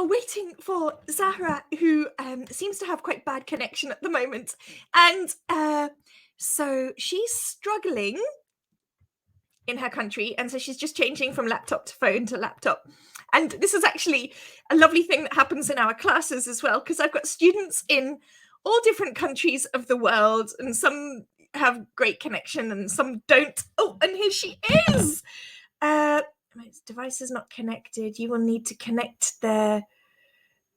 are waiting for Zahra, who seems to have quite bad connection at the moment. And so she's struggling in her country. And so she's just changing from laptop to phone to laptop. And this is actually a lovely thing that happens in our classes as well, because I've got students in all different countries of the world, and some have great connection and some don't. Oh, and here she is. My device is not connected. You will need to connect the...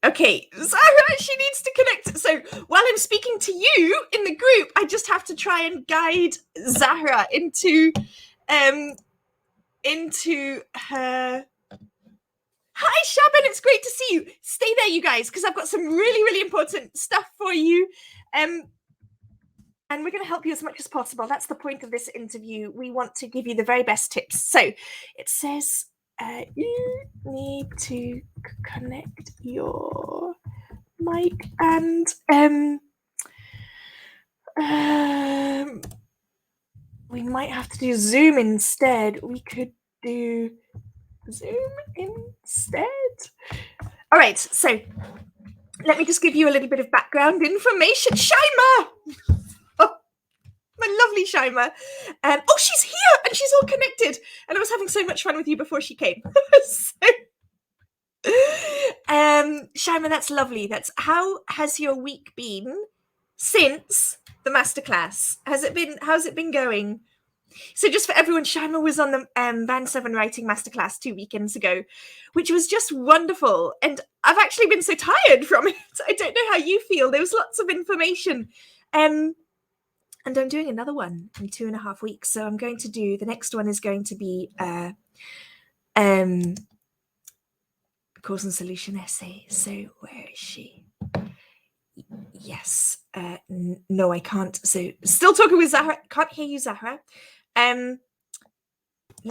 Okay, Zahra, she needs to connect. So while I'm speaking to you in the group, I just have to try and guide Zahra into her... Hi, Shaban, it's great to see you. Stay there, you guys, because I've got some really, really important stuff for you. And we're going to help you as much as possible. That's the point of this interview. We want to give you the very best tips. So it says you need to connect your mic and we might have to do Zoom instead. We could do Zoom instead. All right, so let me just give you a little bit of background information. Shaima! My lovely Shaima. Oh, she's here and she's all connected. And I was having so much fun with you before she came. Shaima, that's lovely. How has your week been since the masterclass? How's it been going? So just for everyone, Shaima was on the Band 7 Writing Masterclass 2 weekends ago, which was just wonderful. And I've actually been so tired from it. I don't know how you feel. There was lots of information. And I'm doing another one in 2.5 weeks. So I'm going to do, the next one is going to be cause and solution essay. So where is she? Yes. No, I can't. So still talking with Zahra. Can't hear you, Zahra. Let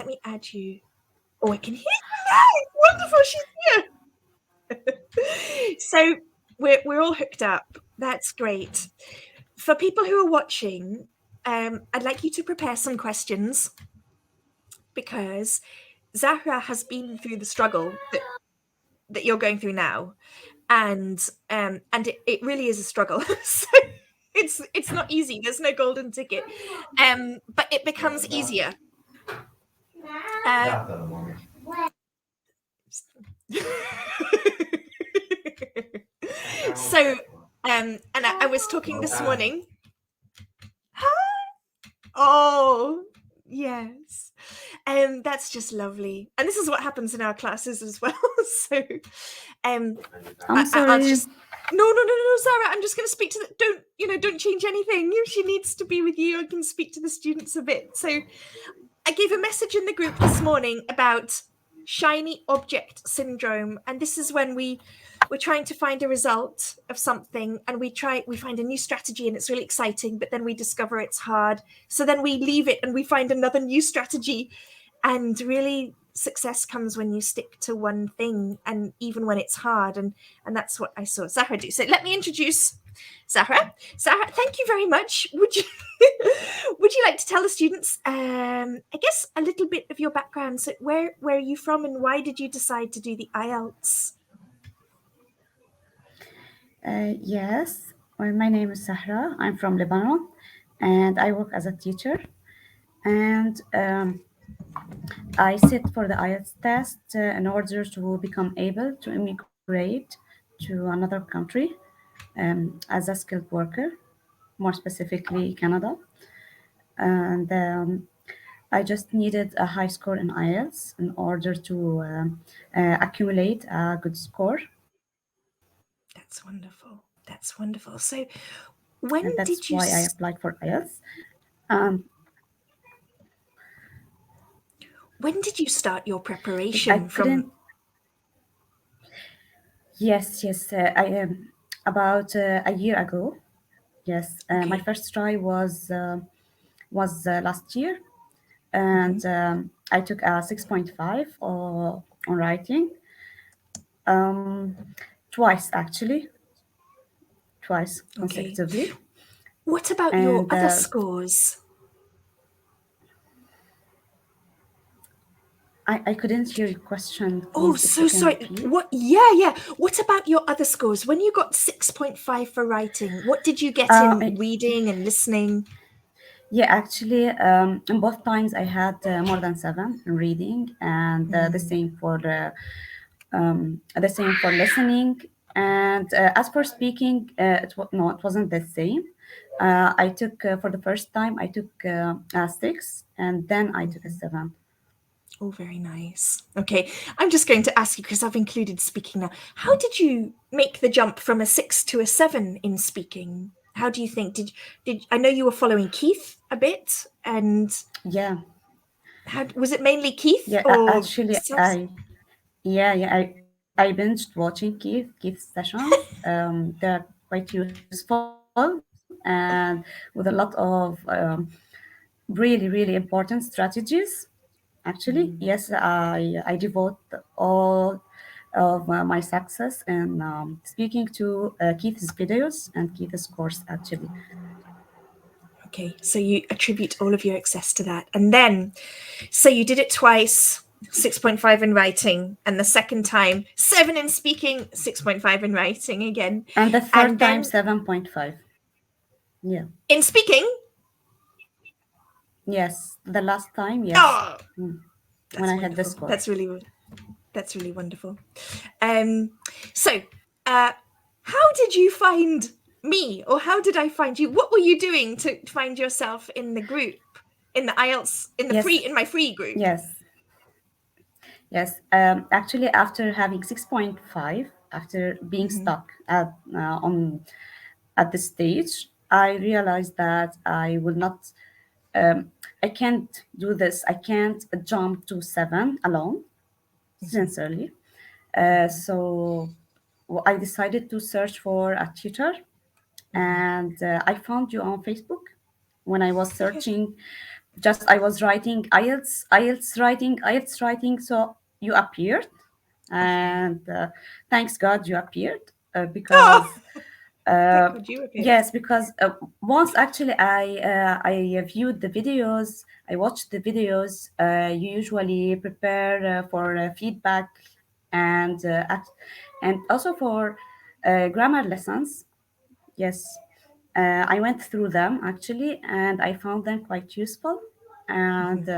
me add you. Oh, I can hear you now. Wonderful, she's here. So we're all hooked up. That's great. For people who are watching, I'd like you to prepare some questions, because Zahra has been through the struggle that you're going through now, and it really is a struggle. So it's not easy. There's no golden ticket, but it becomes easier. So and I was talking this morning. Oh yes, that's just lovely, and this is what happens in our classes as well. So I'm sorry. I'll just... No, Zahra, I'm just going to speak to don't change anything. She needs to be with you. I can speak to the students a bit. So I gave a message in the group this morning about shiny object syndrome, and this is when we're trying to find a result of something, and we find a new strategy and it's really exciting, but then we discover it's hard. So then we leave it and we find another new strategy, and really success comes when you stick to one thing, and even when it's hard, and that's what I saw Zahra do. So let me introduce Zahra. Zahra, thank you very much. Would you like to tell the students, I guess, a little bit of your background? So where are you from, and why did you decide to do the IELTS? Yes, well, my name is Zahra. I'm from Lebanon, and I work as a teacher. And I sit for the IELTS test in order to become able to immigrate to another country as a skilled worker, more specifically Canada. And I just needed a high score in IELTS in order to accumulate a good score. That's wonderful. That's wonderful. So when And that's did you... why I applied for IELTS. When did you start your preparation from... Yes, I am about a year ago. Yes, Okay. my first try was last year, and I took a 6.5 on writing. Twice actually, twice consecutively. Okay. What about your other scores? I couldn't hear your question. Oh, Please, if so you can sorry. repeat. What? Yeah. What about your other scores? When you got 6.5 for writing, what did you get in I- reading and listening? Yeah, actually, in both times I had more than 7 in reading, and the same for listening. And as for speaking, no, it wasn't the same. I took for the first time I took a 6, and then I took a 7. Oh, very nice. Okay, I'm just going to ask you because I've included speaking now. How did you make the jump from a 6 to a 7 in speaking? How do you think did I know you were following Keith a bit, and Yeah, how was it mainly Keith yeah. or Actually, yourselves? I binged watching Keith's sessions. They're quite useful and with a lot of really important strategies. Actually, yes, I devote all of my success in speaking to Keith's videos and Keith's course. Actually, Okay, so you attribute all of your success to that. And then, so you did it twice, 6.5 in writing, and the second time, 7 in speaking, 6.5 in writing again. and the third And time then 7.5. Yeah. in speaking, Yes, the last time, yes, oh, when that's I had the wonderful. score. That's really wonderful. So, how did you find me, or how did I find you? What were you doing to find yourself in the group, in the IELTS, Yes, in my free group? yes, yes. Actually, after having 6.5, after being stuck at this stage, I realized that I will not, I can't do this. I can't jump to 7 alone, sincerely. So I decided to search for a tutor, and I found you on Facebook. When I was Okay. searching, just I was writing IELTS writing, so you appeared, and thanks God you appeared, Oh, because thank uh, God you appeared. yes, because once actually I viewed the videos, I watched the videos. You usually prepare for feedback and also for grammar lessons. Yes, I went through them actually, and I found them quite useful. And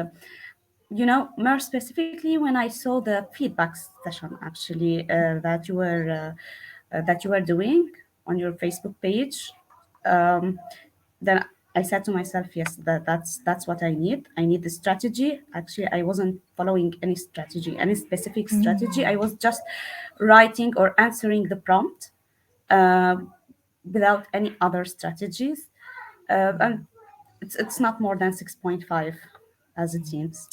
more specifically, when I saw the feedback session actually that you were doing on your Facebook page, um, then I said to myself, yes, that's what I need. I need the strategy. Actually, I wasn't following any strategy, any specific strategy. I was just writing or answering the prompt uh, without any other strategies. And it's not more than 6.5 as it seems.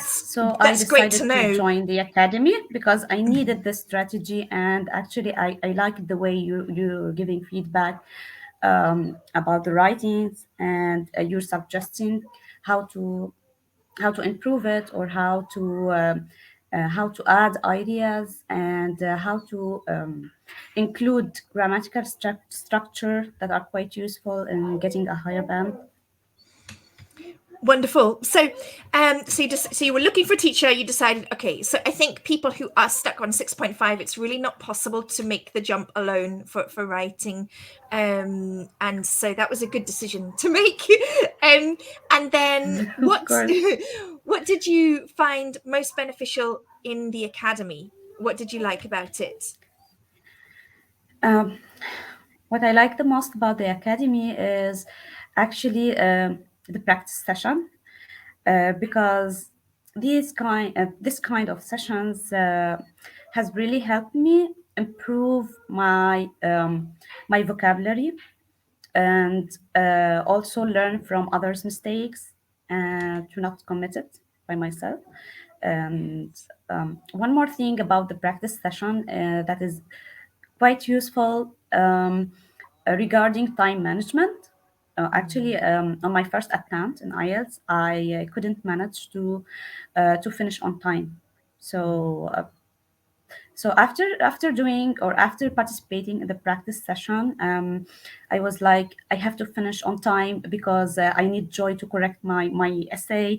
So I That's great to decided to know. join the academy because I needed the strategy, and actually I liked the way you're giving feedback about the writings, and you're suggesting how to how to improve it, or how to add ideas, and how to include grammatical structure that are quite useful in getting a higher band. Wonderful. So you were looking for a teacher. You decided, okay. So I think people who are stuck on 6.5, it's really not possible to make the jump alone for writing, and so that was a good decision to make. And then Of what course. what did you find most beneficial in the academy? What did you like about it? Um, what I like the most about the academy is actually the practice session, because this kind of sessions has really helped me improve my vocabulary, and also learn from others' mistakes and to not commit it by myself. And one more thing about the practice session that is quite useful regarding time management. Actually, on my first attempt in IELTS, I couldn't manage to finish on time. So So after doing or after participating in the practice session, I was like, I have to finish on time because I need Joy to correct my essay,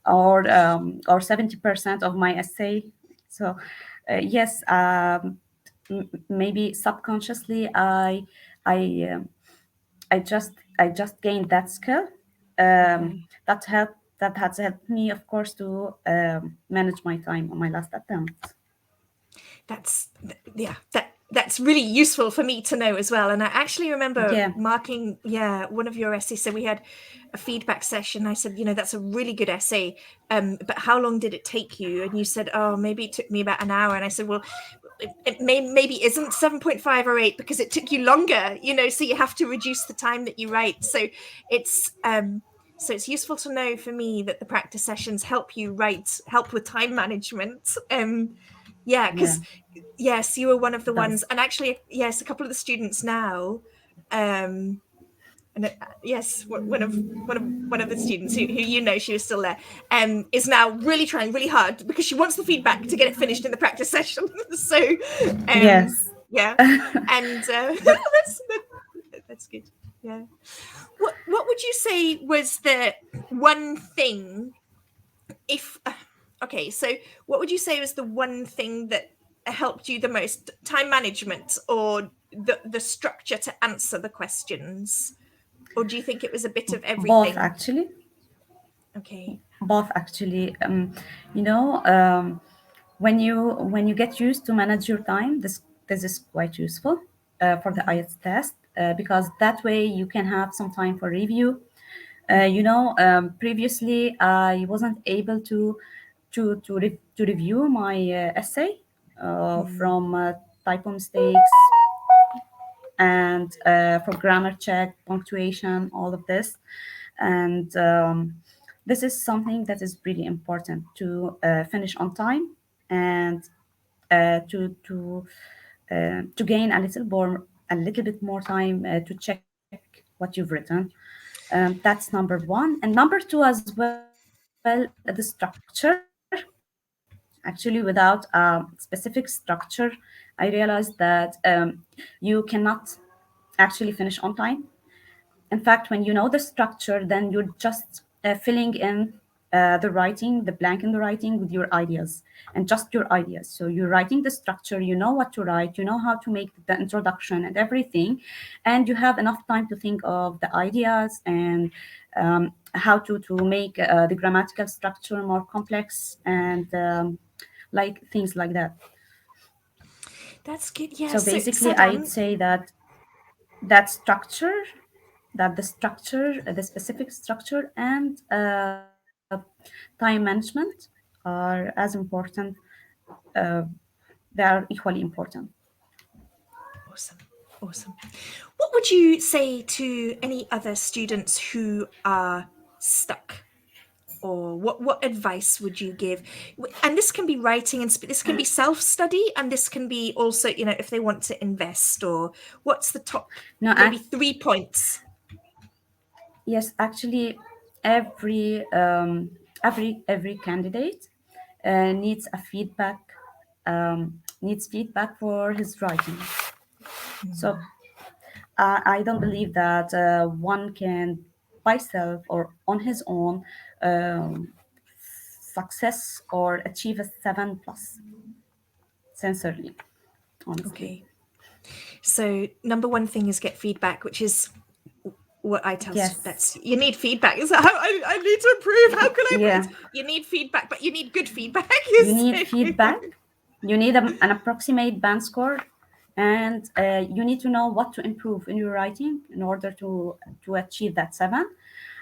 or 70% of my essay. So yes, maybe subconsciously I um, I just gained that skill, Yeah. that helped that has helped me, of course, to manage my time on my last attempt. That's really useful for me to know as well. And I actually remember Yeah, marking one of your essays. So we had a feedback session. I said, that's a really good essay, but how long did it take you? And you said, oh, maybe it took me about an hour. And I said, well, it maybe isn't 7.5 or 8 because it took you longer, so you have to reduce the time that you write. So it's useful to know for me that the practice sessions help with time management. yeah, Because yes, you were one of the it does. ones, and actually, yes, a couple of the students now, um, and yes, one of the students who she was still there, is now really trying really hard because she wants the feedback to get it finished in the practice session. So, Yes, yeah, and but that's good. Yeah. What would you say was the one thing if okay, so what would you say was the one thing that helped you the most? Time management or the structure to answer the questions? Or do you think it was a bit of both everything? actually, Okay. both actually. You know, when you get used to manage your time, this is quite useful for the Mm-hmm. IELTS test, because that way you can have some time for review. Mm-hmm. Previously I wasn't able to review my essay from typo mistakes and for grammar check, punctuation, all of this. And this is something that is really important to finish on time, and to gain a little bit more time to check what you've written. That's number one. And number two as well, the structure. Actually, without specific structure, I realized that you cannot actually finish on time. In fact, when you know the structure, then you're just filling in the blank in the writing with your ideas, and just your ideas. So you're writing the structure, you know what to write, you know how to make the introduction and everything, and you have enough time to think of the ideas and how to make the grammatical structure more complex, and like things like that. That's good. Yeah. So So basically, I'd Sadan, say that structure that the structure, the specific structure, and time management are as important. Uh, they are equally important. awesome. Awesome. What would you say to any other students who are stuck? Or what advice would you give? And this can be writing, and this can be self-study, and this can be also, if they want to invest, or what's the top No, maybe 3 points? yes, actually, every candidate needs feedback for his writing. So I don't believe that one can by self or on his own um, success or achieve a 7 plus. Sincerely, honestly. Okay, so number one thing is get feedback, which is what I tell Yes. that's you need feedback. Is that how I need to improve? How can I improve? Yeah. You need feedback, but you need good feedback. You need feedback. You need an approximate band score, and you need to know what to improve in your writing in order to achieve that 7.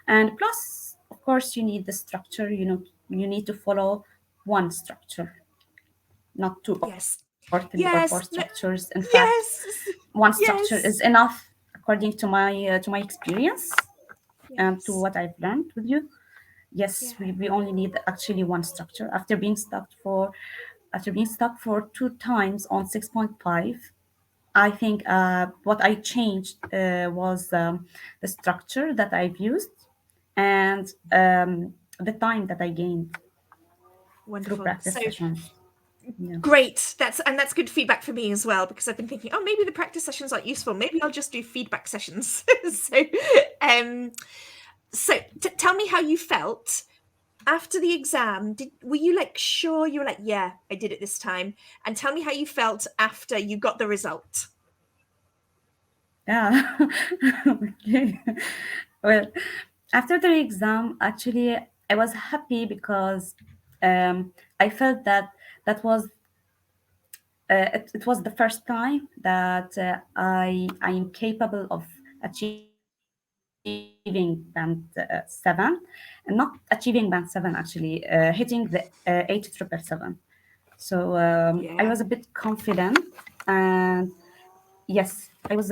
And plus, of course, you need the structure. You need to follow one structure, not two or Yes. three or four Yes. structures. In fact, Yes. one structure is Yes. enough according to my experience and to Yes. what I've learned with you. Yes, Yeah. we only need actually one structure. After being stuck for 2 times on 6.5, I think what I changed was the structure that I've used, and the time that I gained through Wonderful. practice So sessions. Yeah. Great. That's good feedback for me as well, because I've been thinking, oh, maybe the practice sessions aren't useful. Maybe I'll just do feedback sessions. So tell me how you felt after the exam. Were you like sure? You were like, yeah, I did it this time. And tell me how you felt after you got the result. Yeah. Okay. Well, after the exam, actually, I was happy because I felt that that was it was the first time that I am capable of achieving band 7, and not achieving band 7 actually, hitting the 8,777. So I was Yeah. a bit confident, and yes, I was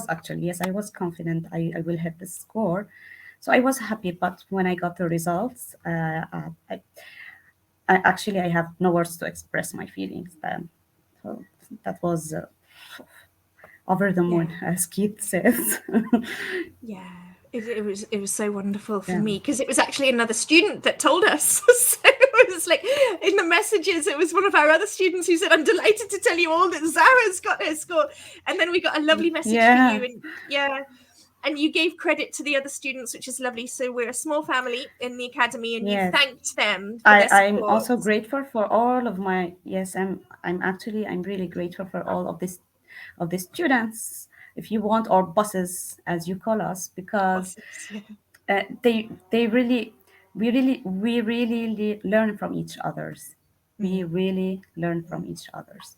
actually, yes, I was confident I will hit the score. So I was happy, but when I got the results, actually I have no words to express my feelings then. So that was over the moon, Yeah. as Keith says. Yeah. It was so wonderful for Yeah. me, because it was actually another student that told us. So it was like in the messages, it was one of our other students who said, I'm delighted to tell you all that Zara's got her score. And then we got a lovely message for Yeah. you, and yeah, and you gave credit to the other students, which is lovely. So we're a small family in the academy, and you Yes. thanked them for their I'm support. also grateful for all of my, yes, I'm really grateful for all of the students, if you want, or bosses as you call us, because Bosses, yeah. they really, we really learn from each others. We really learn from each others.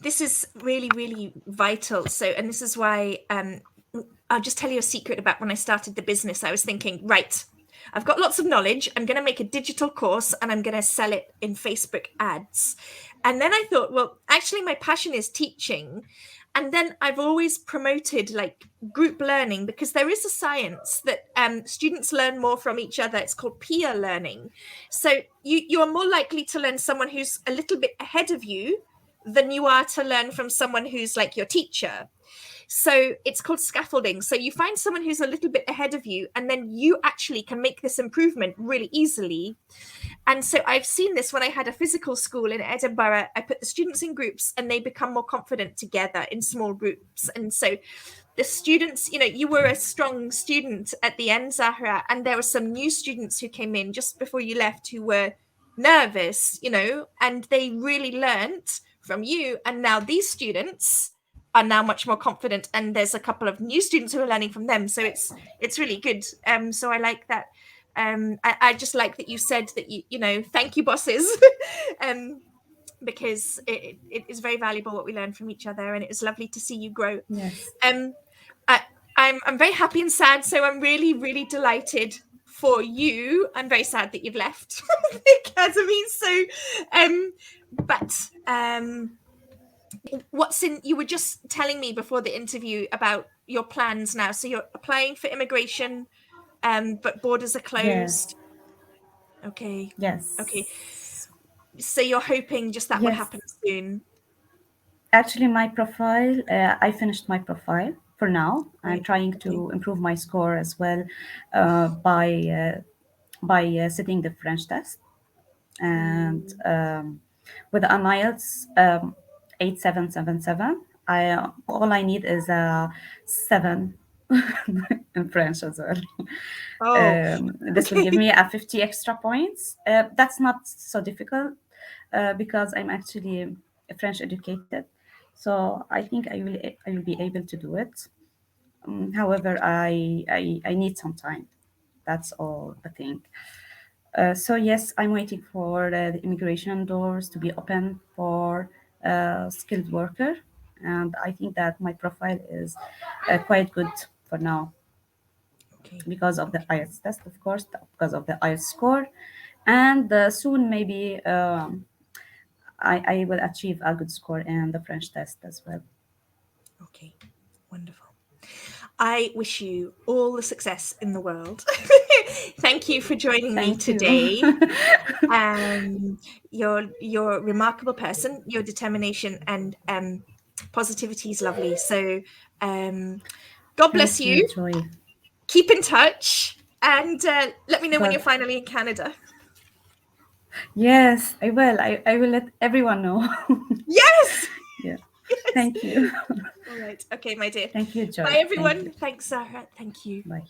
This is really, really vital. So, and this is why I'll just tell you a secret about when I started the business. I was thinking, right, I've got lots of knowledge. I'm going to make a digital course and I'm going to sell it in Facebook ads. And then I thought, well, actually, my passion is teaching. And then I've always promoted like group learning, because there is a science that students learn more from each other. It's called peer learning. So you're more likely to learn someone who's a little bit ahead of you than you are to learn from someone who's like your teacher. So it's called scaffolding. So you find someone who's a little bit ahead of you, and then you actually can make this improvement really easily. And so I've seen this when I had a physical school in Edinburgh. I put the students in groups and they become more confident together in small groups. And so the students, you were a strong student at the end, Zahra, and there were some new students who came in just before you left who were nervous, and they really learnt from you. And now these students are now much more confident, and there's a couple of new students who are learning from them. So it's really good. So I like that. I just like that you said that thank you, bosses. Because it is very valuable what we learn from each other, and it was lovely to see you grow. Yes. I, I'm very happy and sad, so I'm really, really delighted for you. I'm very sad that you've left the academy. So but you were just telling me before the interview about your plans now. So you're applying for immigration, but borders are Yes. closed. Okay. Okay. Yes. So you're hoping just that will Yes. happen soon. Actually, my profile, I finished my profile for now. I'm Right. trying Okay. to improve my score as well by sitting the French test. And with an IELTS 8777, all I need is a 7 in French as well. Oh, This will give okay. me a 50 extra points. That's not so difficult because I'm actually French educated, so I think I will be able to do it. However, I need some time. That's all I think. So yes, I'm waiting for the immigration doors to be open for skilled worker, and I think that my profile is quite good for now Okay. because of the Okay. IELTS test, of course, because of the IELTS score, and soon maybe I will achieve a good score in the French test as well. Okay. Wonderful. I wish you all the success in the world. Thank you for joining me Thank you. today. You're a remarkable person. Your determination and positivity is lovely. So God bless Thank you, you. Joy. Keep in touch, and let me know when God, you're finally in Canada. Yes, I will. I will let everyone know. Yes. Yeah. Yes. Thank you. All right. Okay, my dear. Thank you, Joy. Bye, Thank you. everyone. Thanks, Sarah. Thank you. Bye.